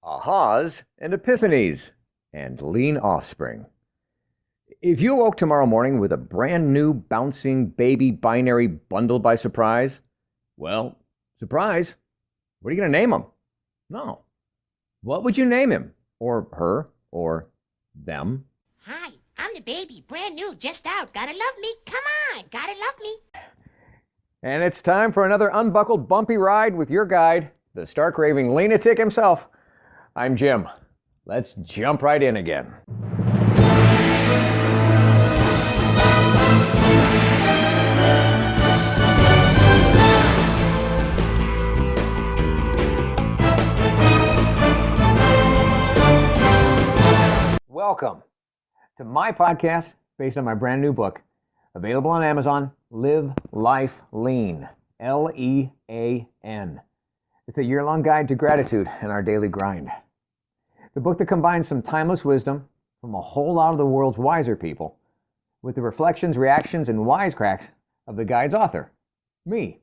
AHahs and Epiphanies, and LEAN-Offspring. If you awoke tomorrow morning with a brand new bouncing baby binary bundled by surprise, well, surprise, what are you going to name him? No. What would you name him? Or her? Or them? Hi, I'm the baby, brand new, just out. Gotta love me. Come on, gotta love me. And it's time for another unbuckled bumpy ride with your guide, the stark raving LEAN-atic himself. I'm Jim. Let's jump right in again. Welcome to my podcast based on my brand new book, available on Amazon, Live Life Lean, L-E-A-N. It's a year-long guide to gratitude and our daily grind. The book that combines some timeless wisdom from a whole lot of the world's wiser people with the reflections, reactions, and wisecracks of the guide's author, me.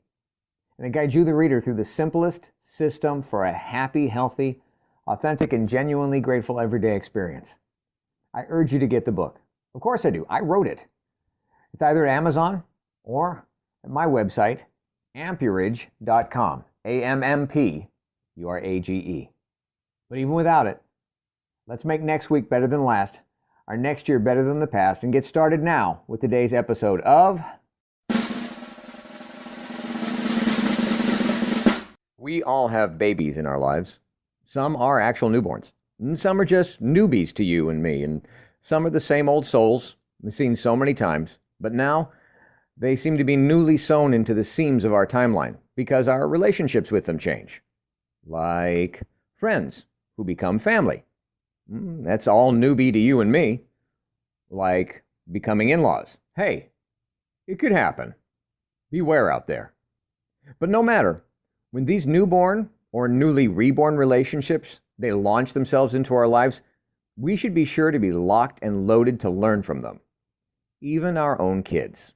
And it guides you, the reader, through the simplest system for a happy, healthy, authentic, and genuinely grateful everyday experience. I urge you to get the book. Of course I do. I wrote it. It's either at Amazon or at my website, ampurage.com. A-M-M-P-U-R-A-G-E. But even without it, let's make next week better than last, our next year better than the past, and get started now with today's episode of... We all have babies in our lives. Some are actual newborns. And some are just newbies to you and me, and some are the same old souls we've seen so many times, but now they seem to be newly sewn into the seams of our timeline because our relationships with them change. Like friends who become family. That's all newbie to you and me. Like becoming in-laws. Hey, it could happen. Beware out there. But no matter, when these newborn or newly reborn relationships, they launch themselves into our lives, we should be sure to be locked and loaded to learn from them. Even our own kids.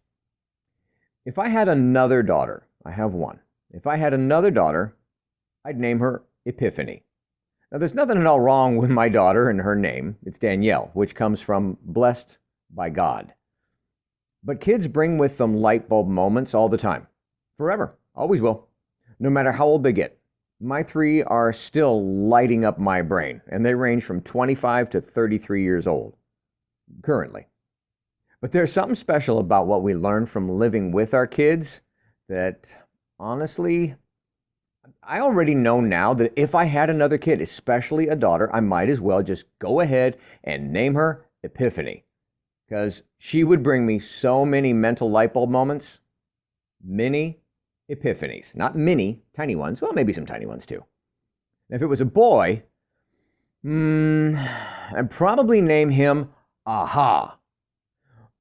If I had another daughter, I have one. If I had another daughter, I'd name her Epiphany. Now, there's nothing at all wrong with my daughter and her name. It's Danielle, which comes from blessed by God. But kids bring with them light bulb moments all the time. Forever. Always will. No matter how old they get. My three are still lighting up my brain, and they range from 25 to 33 years old, currently. But there's something special about what we learn from living with our kids that, honestly, I already know now that if I had another kid, especially a daughter, I might as well just go ahead and name her Epiphany, because she would bring me so many mental light bulb moments, mini epiphanies. Not mini, tiny ones. Well, maybe some tiny ones too. If it was a boy, I'd probably name him A-Hah.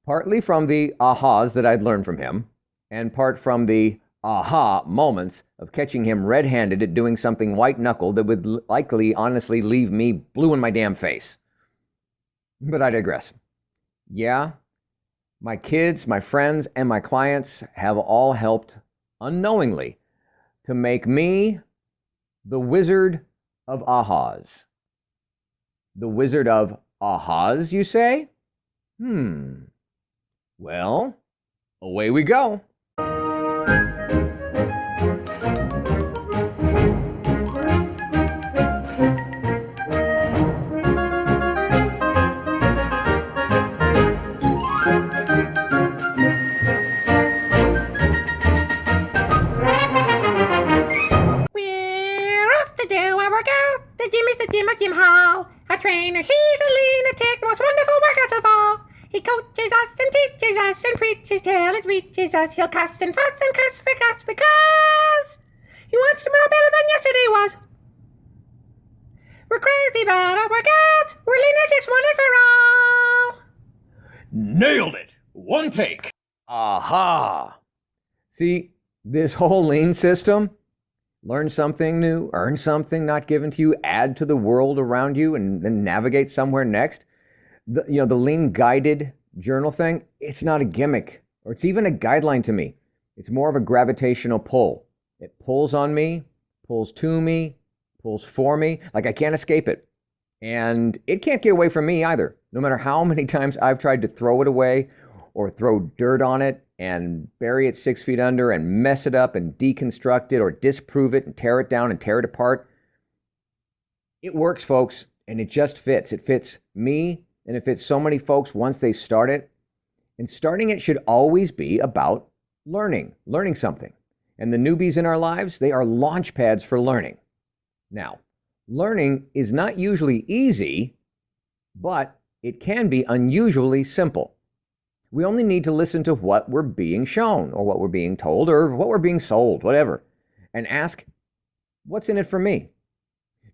Partly from the ahas that I'd learned from him, and part from the aha moments of catching him red-handed at doing something white-knuckled that would likely, honestly, leave me blue in my damn face. But I digress. Yeah, my kids, my friends, and my clients have all helped unknowingly to make me the Wizard of Ahahs. The Wizard of Ahahs, you say? Well, away we go. Jim Hall, a trainer, he's a LEAN-atic, the most wonderful workouts of all. He coaches us and teaches us and preaches till it reaches us. He'll cuss and fuss and cuss for us because he wants tomorrow better than yesterday was. We're crazy about our workouts. We're LEAN-atics one and for all. Nailed it. One take. Aha. See, this whole lean system, learn something new, earn something not given to you, add to the world around you, and then navigate somewhere next. The lean guided journal thing, it's not a gimmick, or it's even a guideline to me. It's more of a gravitational pull. It pulls on me, pulls to me, pulls for me, like I can't escape it. And it can't get away from me either. No matter how many times I've tried to throw it away or throw dirt on it and bury it 6 feet under and mess it up and deconstruct it or disprove it and tear it down and tear it apart, it works, folks, and it just fits. It fits me, and it fits so many folks once they start it. And starting it should always be about learning something. And the newbies in our lives, they are launch pads for learning. Now, learning is not usually easy, but it can be unusually simple. We only need to listen to what we're being shown or what we're being told or what we're being sold, whatever, and ask, what's in it for me?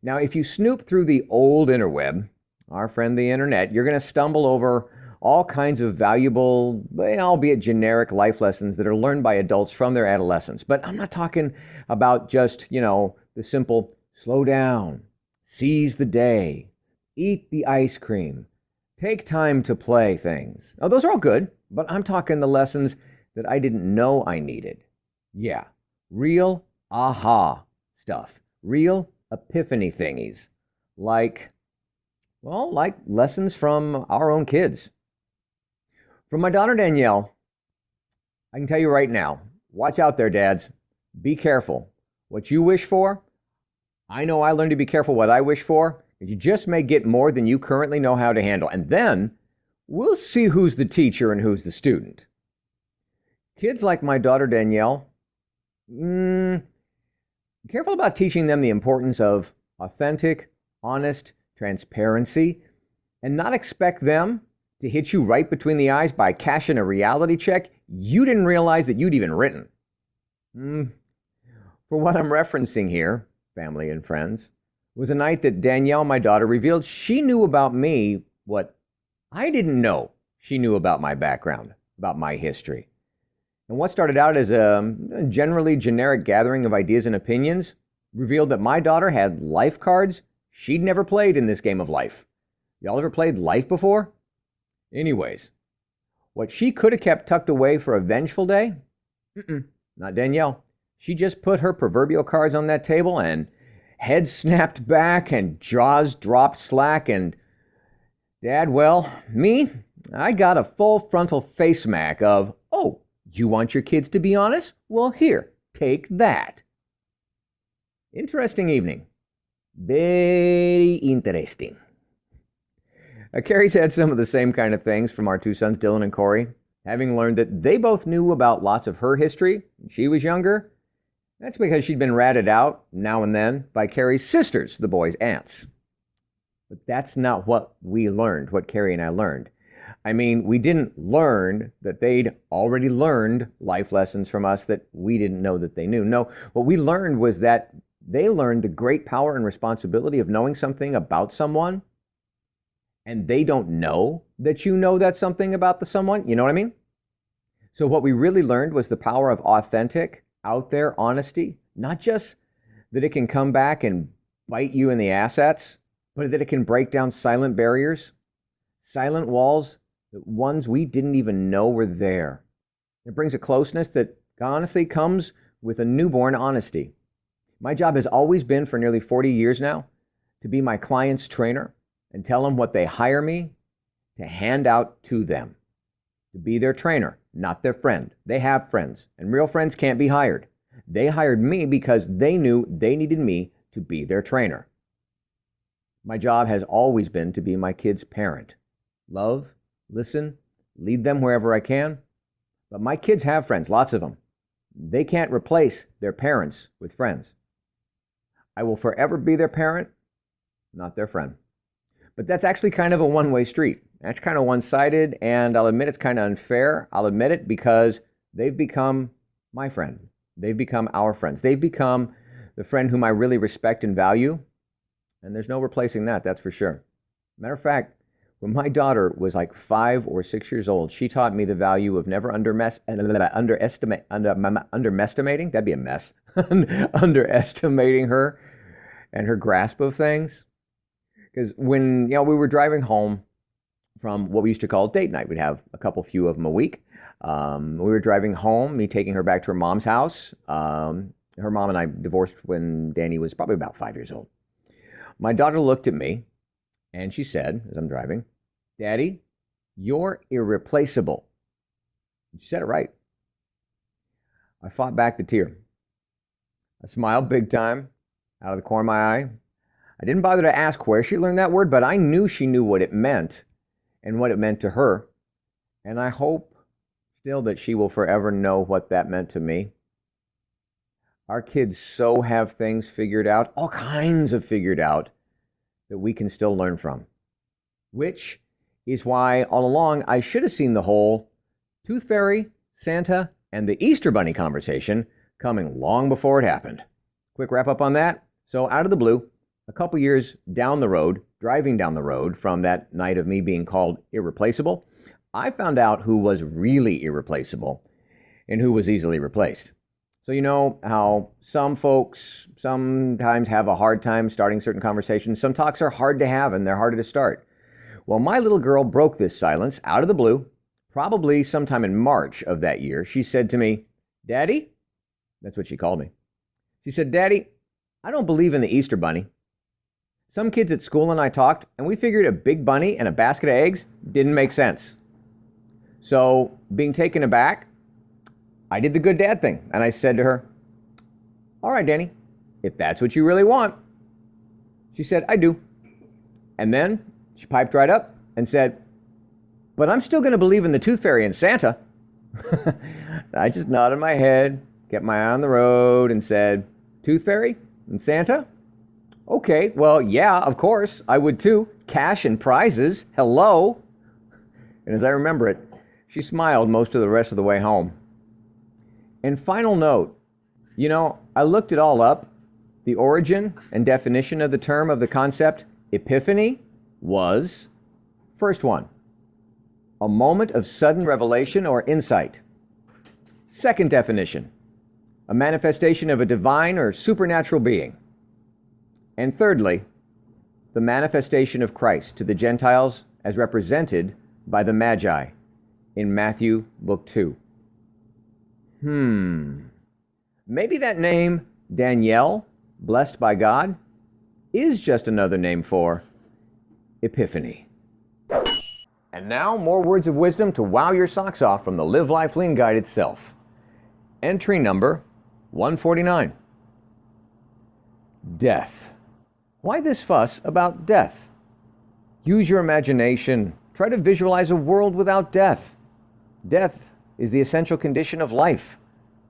Now, if you snoop through the old interweb, our friend the internet, you're going to stumble over all kinds of valuable, albeit generic life lessons that are learned by adults from their adolescence. But I'm not talking about just, the simple slow down, seize the day, eat the ice cream, take time to play things. Oh, those are all good, but I'm talking the lessons that I didn't know I needed. Yeah, real aha stuff, real epiphany thingies, like lessons from our own kids. From my daughter Danielle, I can tell you right now, watch out there, dads. Be careful. What you wish for, I know I learned to be careful what I wish for, and you just may get more than you currently know how to handle. And then we'll see who's the teacher and who's the student. Kids like my daughter Danielle, careful about teaching them the importance of authentic, honest transparency, and not expect them to hit you right between the eyes by cashing a reality check you didn't realize that you'd even written. For what I'm referencing here, family and friends, was a night that Danielle, my daughter, revealed she knew about me what I didn't know she knew about my background, about my history. And what started out as a generally generic gathering of ideas and opinions revealed that my daughter had life cards she'd never played in this game of life. Y'all ever played life before? Anyways, what she could have kept tucked away for a vengeful day? Not Danielle. She just put her proverbial cards on that table and head snapped back and jaws dropped slack and Dad, me, I got a full frontal face smack of, oh, you want your kids to be honest? Well, here, take that. Interesting evening. Very interesting. Carrie's had some of the same kind of things from our two sons, Dylan and Corey, having learned that they both knew about lots of her history when she was younger. That's because she'd been ratted out now and then by Carrie's sisters, the boys' aunts. But that's not what we learned, what Carrie and I learned. I mean, we didn't learn that they'd already learned life lessons from us that we didn't know that they knew. No, what we learned was that they learned the great power and responsibility of knowing something about someone, and they don't know that you know that something about the someone. You know what I mean? So what we really learned was the power of authentic, out there honesty, not just that it can come back and bite you in the assets, but that it can break down silent barriers, silent walls, the ones we didn't even know were there. It brings a closeness that honestly comes with a newborn honesty. My job has always been, for nearly 40 years now, to be my client's trainer and tell them what they hire me to hand out to them. To be their trainer, not their friend. They have friends, and real friends can't be hired. They hired me because they knew they needed me to be their trainer. My job has always been to be my kids' parent. Love, listen, lead them wherever I can. But my kids have friends, lots of them. They can't replace their parents with friends. I will forever be their parent, not their friend. But that's actually kind of a one-way street. That's kind of one-sided, and I'll admit it's kind of unfair. I'll admit it because they've become my friend. They've become our friends. They've become the friend whom I really respect and value, and there's no replacing that, that's for sure. Matter of fact, when my daughter was like 5 or 6 years old, she taught me the value of never underestimating, that'd be a mess, underestimating her and her grasp of things. Because when we were driving home from what we used to call date night, we'd have a few of them a week. We were driving home, me taking her back to her mom's house. Her mom and I divorced when Danny was probably about 5 years old. My daughter looked at me and she said, as I'm driving, "Daddy, you're irreplaceable." She said it right. I fought back the tear. I smiled big time out of the corner of my eye. I didn't bother to ask where she learned that word, but I knew she knew what it meant and what it meant to her. And I hope still that she will forever know what that meant to me. Our kids so have things figured out, all kinds of figured out, that we can still learn from. Which is why all along I should have seen the whole Tooth Fairy, Santa, and the Easter Bunny conversation coming long before it happened. Quick wrap up on that. So out of the blue, a couple years down the road, driving down the road from that night of me being called irreplaceable, I found out who was really irreplaceable and who was easily replaced. So you know how some folks sometimes have a hard time starting certain conversations. Some talks are hard to have and they're harder to start. Well, my little girl broke this silence out of the blue, probably sometime in March of that year. She said to me, "Daddy," that's what she called me. She said, "Daddy, I don't believe in the Easter Bunny. Some kids at school and I talked, and we figured a big bunny and a basket of eggs didn't make sense." So, being taken aback, I did the good dad thing, and I said to her, "All right, Danny, if that's what you really want." She said, "I do." And then she piped right up and said, "But I'm still going to believe in the Tooth Fairy and Santa." I just nodded my head, kept my eye on the road, and said, "Tooth Fairy and Santa? Okay, well, yeah, of course, I would too. Cash and prizes, hello." And as I remember it, she smiled most of the rest of the way home. And final note, you know, I looked it all up. The origin and definition of the term of the concept Epiphany was, first one, a moment of sudden revelation or insight. Second definition, a manifestation of a divine or supernatural being. And thirdly, the manifestation of Christ to the Gentiles as represented by the Magi in Matthew book 2. Maybe that name, Danielle, blessed by God, is just another name for Epiphany. And now, more words of wisdom to wow your socks off from the Live Life Lean Guide itself. Entry number 149. Death. Why this fuss about death? Use your imagination. Try to visualize a world without death. Death is the essential condition of life,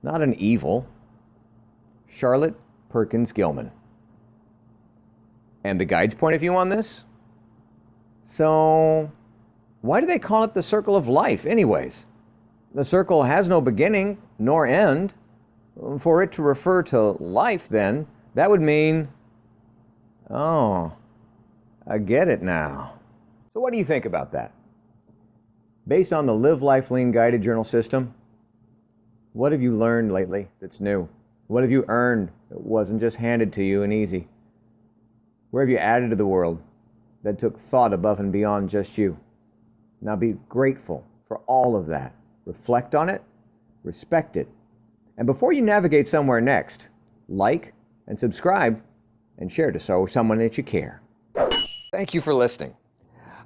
not an evil. Charlotte Perkins Gilman. And the guide's point of view on this? So, why do they call it the circle of life anyways? The circle has no beginning nor end. For it to refer to life then, that would mean, oh, I get it now. So what do you think about that? Based on the Live Life Lean guided journal system, what have you learned lately that's new? What have you earned that wasn't just handed to you and easy? Where have you added to the world that took thought above and beyond just you? Now be grateful for all of that. Reflect on it, respect it, and before you navigate somewhere next, like and subscribe and share to someone that you care. Thank you for listening.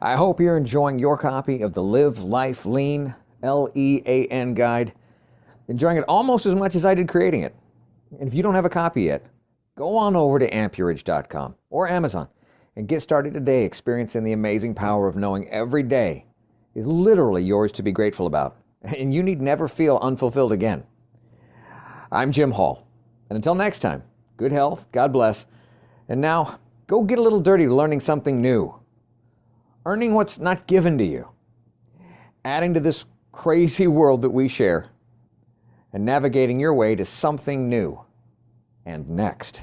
I hope you're enjoying your copy of the Live Life Lean, LEAN guide, enjoying it almost as much as I did creating it. And if you don't have a copy yet, go on over to ampurage.com or Amazon and get started today experiencing the amazing power of knowing every day is literally yours to be grateful about, and you need never feel unfulfilled again. I'm Jim Hall, and until next time, good health, God bless, and now go get a little dirty learning something new, earning what's not given to you, adding to this crazy world that we share, and navigating your way to something new and next.